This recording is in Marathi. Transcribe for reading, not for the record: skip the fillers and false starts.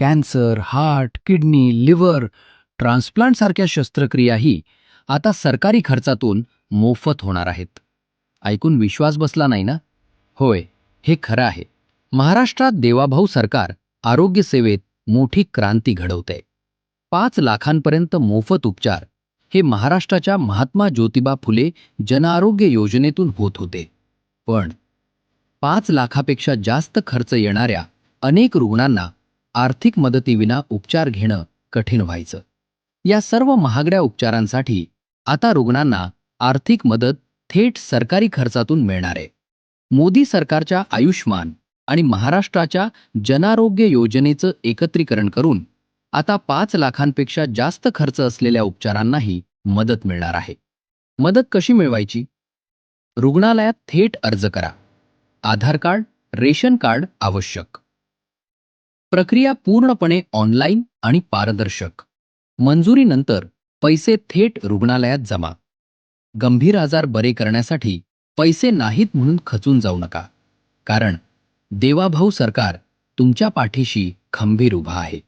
कॅन्सर, हार्ट, किडनी, लिव्हर, ट्रान्सप्लांटसारख्या शस्त्रक्रियाही आता सरकारी खर्चातून मोफत होणार आहेत. ऐकून विश्वास बसला नाही ना? होय, हे खरं आहे. महाराष्ट्रात देवाभाऊ सरकार आरोग्य सेवेत मोठी क्रांती घडवतंय. 5 लाखांपर्यंत मोफत उपचार हे महाराष्ट्राच्या महात्मा ज्योतिबा फुले जनआरोग्य योजनेतून होत होते. पण 5 लाखापेक्षा जास्त खर्च येणाऱ्या अनेक रुग्णांना आर्थिक मदतीविना उपचार घेणं कठीण व्हायचं. या सर्व महागड्या उपचारांसाठी आता रुग्णांना आर्थिक मदत थेट सरकारी खर्चातून मिळणार आहे. मोदी सरकारच्या आयुष्मान आणि महाराष्ट्राच्या जनारोग्य योजनेचं एकत्रीकरण करून आता 5 लाखांपेक्षा जास्त खर्च असलेल्या उपचारांनाही मदत मिळणार आहे. मदत कशी मिळवायची? रुग्णालयात थेट अर्ज करा. आधार कार्ड, रेशन कार्ड आवश्यक. प्रक्रिया पूर्णपणे ऑनलाईन आणि पारदर्शक. मंजुरीनंतर पैसे थेट रुग्णालयात जमा. गंभीर आजार बरे करण्यासाठी पैसे नाहीत म्हणून खचून जाऊ नका. कारण देवाभाऊ सरकार तुमच्या पाठीशी खंबीर उभा आहे.